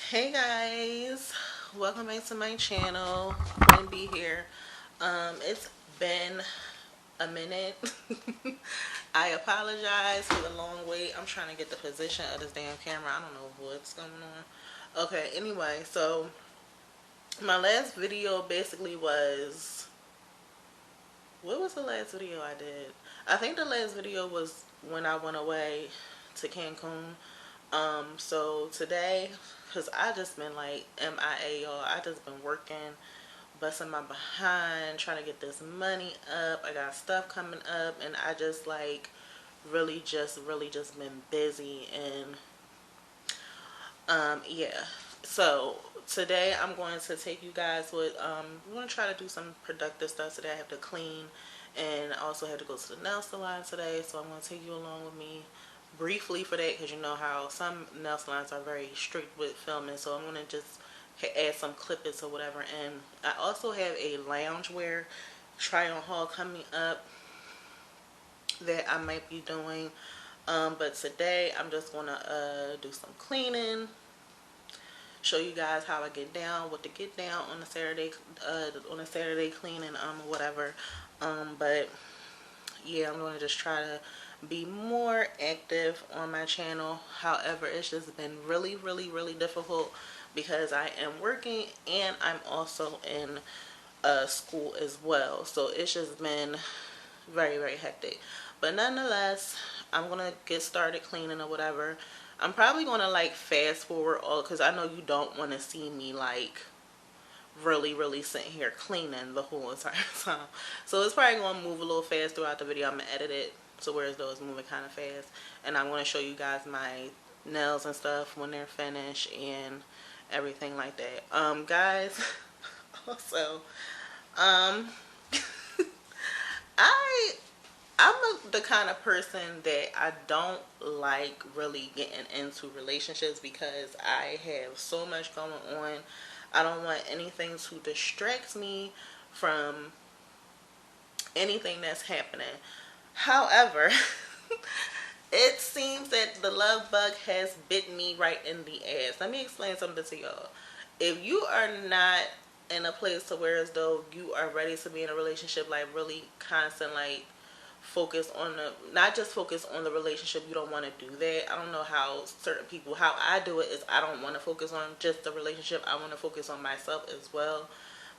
Hey guys, welcome back to my channel. Queen B here. It's been a minute. I apologize for the long wait. I'm trying to get the position of this damn camera. I don't know what's going on. Okay, anyway, so my last video basically was, what was the last video I did? I think the last video was when I went away to Cancun. So today, because I just been like MIA, y'all. I just been working, busting my behind, trying to get this money up. I got stuff coming up, and I just like really just been busy. And yeah, so today I'm going to take you guys with we're going to try to do some productive stuff today. I have to clean, and I also have to go to the nail salon today, so I'm going to take you along with me briefly for that, because you know how some nail salons are very strict with filming. So I'm going to just add some clippings or whatever. And I also have a loungewear try on haul coming up that I might be doing, but today I'm just going to do some cleaning, show you guys how I get down, what to get down on a Saturday cleaning, whatever. But yeah, I'm going to just try to be more active on my channel. However, it's just been really difficult because I am working and I'm also in school as well. So it's just been very hectic. But nonetheless, I'm gonna get started cleaning or whatever. I'm probably gonna like fast forward all, because I know you don't want to see me like really sitting here cleaning the whole entire time. So it's probably gonna move a little fast throughout the video. I'm gonna edit it so whereas though it's moving kind of fast, and I'm going to show you guys my nails and stuff when they're finished and everything like that. Guys, also I'm the kind of person that I don't like really getting into relationships because I have so much going on. I don't want anything to distract me from anything that's happening. However, it seems that the love bug has bit me right in the ass. Let me explain something to y'all. If you are not in a place to where as though you are ready to be in a relationship, like really constant, like focus on not just focus on the relationship, you don't want to do that. I don't know how certain people, how I do it is I don't want to focus on just the relationship. I want to focus on myself as well,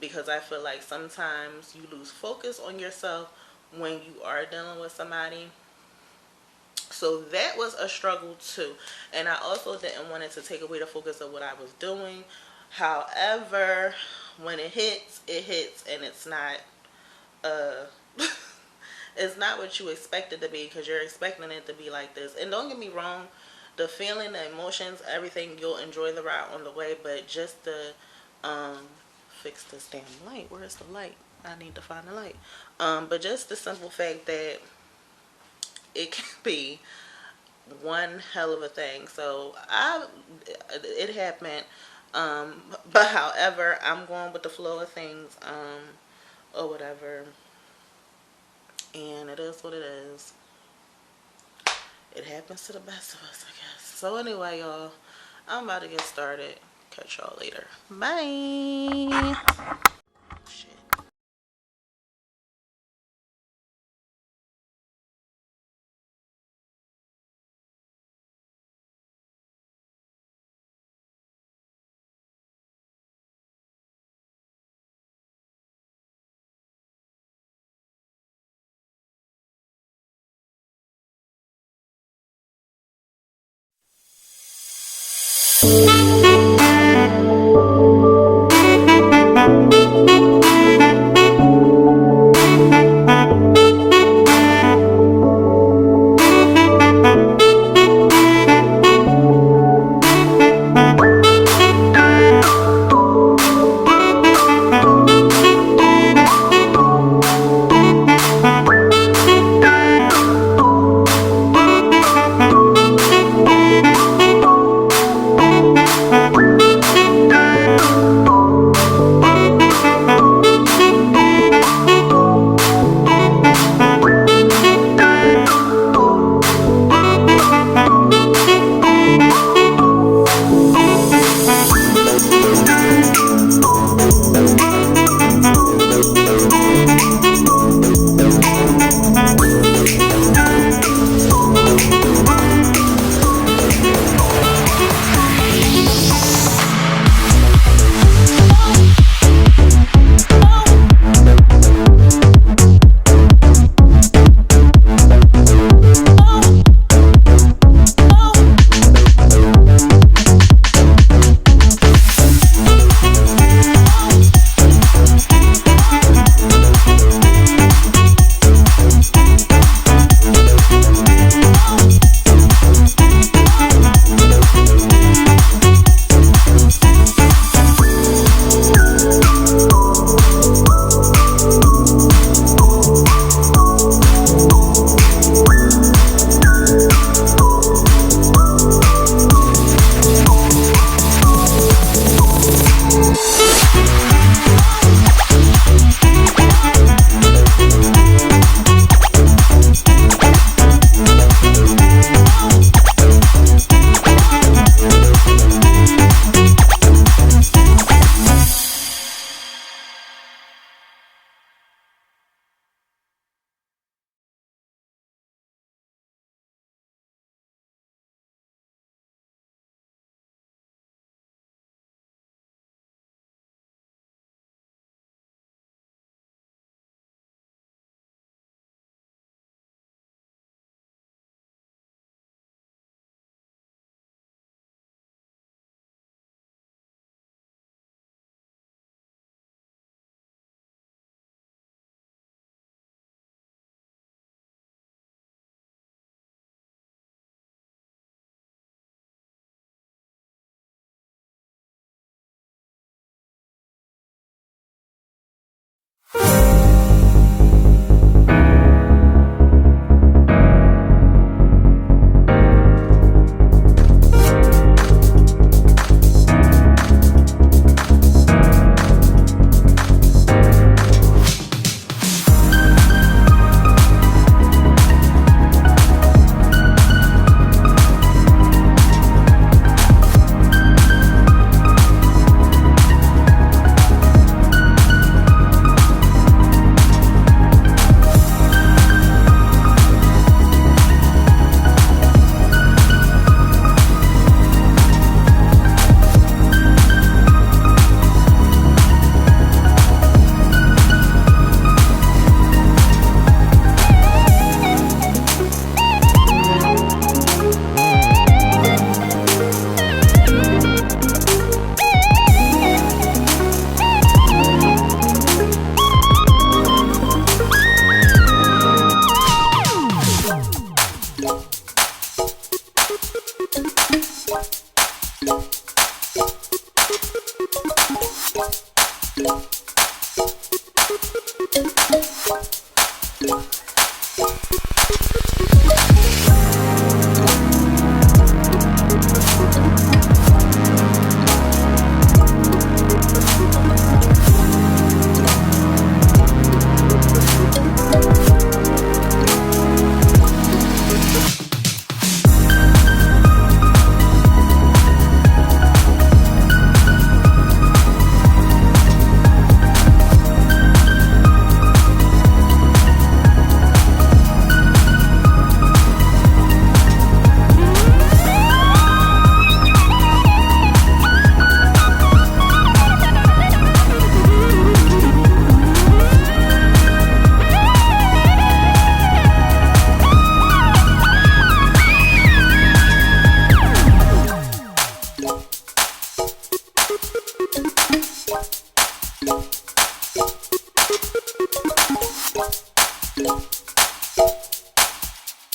because I feel like sometimes you lose focus on yourself when you are dealing with somebody. So that was a struggle too, and I also didn't want it to take away the focus of what I was doing. However, when it hits, and it's not it's not what you expect it to be, because you're expecting it to be like this. And don't get me wrong, the feeling, the emotions, everything, you'll enjoy the ride on the way, but just the fix this damn light. Where's the light? I need to find the light. But just the simple fact that it can be one hell of a thing. So it happened. But however, I'm going with the flow of things, or whatever. And it is what it is. It happens to the best of us, I guess. So anyway, y'all, I'm about to get started. Catch y'all later. Bye. Shit.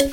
Hey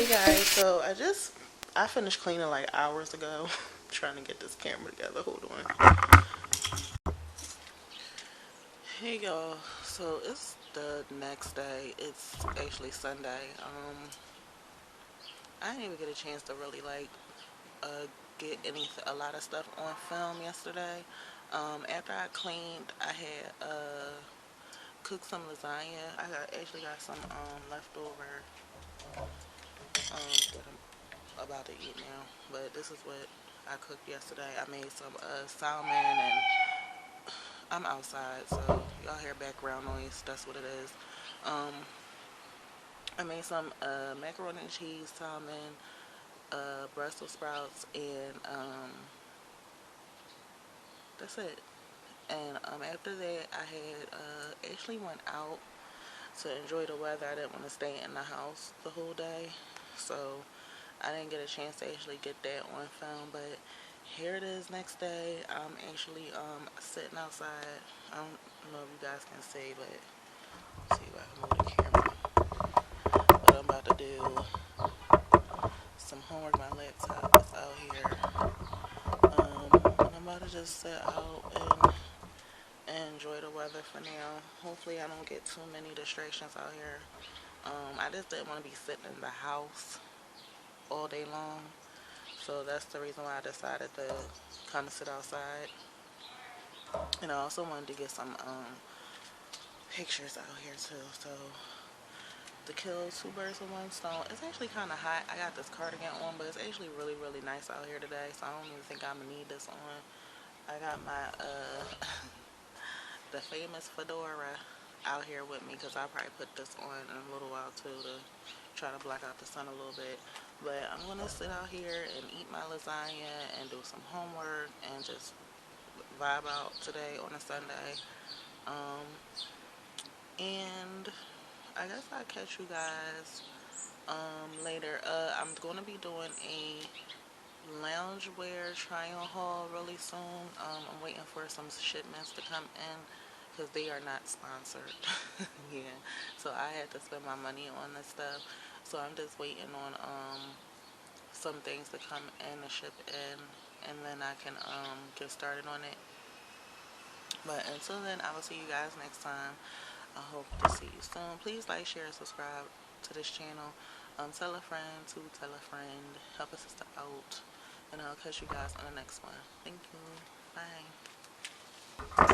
guys, so I finished cleaning like hours ago. Trying to get this camera together. Hold on. Hey y'all. So it's the next day. It's actually Sunday. I didn't even get a chance to really like get a lot of stuff on film yesterday. After I cleaned, I had cooked some lasagna. Actually got some leftover that I'm about to eat now. But this is what I cooked yesterday. I made some salmon, and I'm outside, so y'all hear background noise. That's what it is. Um, I made some macaroni and cheese, salmon, Brussels sprouts, and that's it. And after that, I had actually went out to enjoy the weather. I didn't want to stay in the house the whole day, so I didn't get a chance to actually get that on film. But here it is next day. I'm actually sitting outside. I don't know if you guys can see, but let's see if I can move the camera. But I'm about to do some homework. My laptop is out here. And I'm about to just sit out and enjoy the weather for now. Hopefully I don't get too many distractions out here. I just didn't want to be sitting in the house all day long. So that's the reason why I decided to kind of sit outside. And I also wanted to get some pictures out here too. So to kill two birds with one stone. It's actually kind of hot. I got this cardigan on, but it's actually really, really nice out here today. So I don't even think I'm going to need this on. I got my the famous fedora out here with me because I'll probably put this on in a little while too to try to block out the sun a little bit. But I'm going to sit out here and eat my lasagna and do some homework and just vibe out today on a Sunday. Um, and I guess I'll catch you guys later. I'm going to be doing a loungewear try on haul really soon. I'm waiting for some shipments to come in because they are not sponsored. Yeah, so I had to spend my money on this stuff. So I'm just waiting on some things to come in and ship in, and then I can get started on it. But until then, I will see you guys next time. I hope to see you soon. Please like, share, and subscribe to this channel. Tell a friend to tell a friend. Help a sister out. And I'll catch you guys on the next one. Thank you. Bye.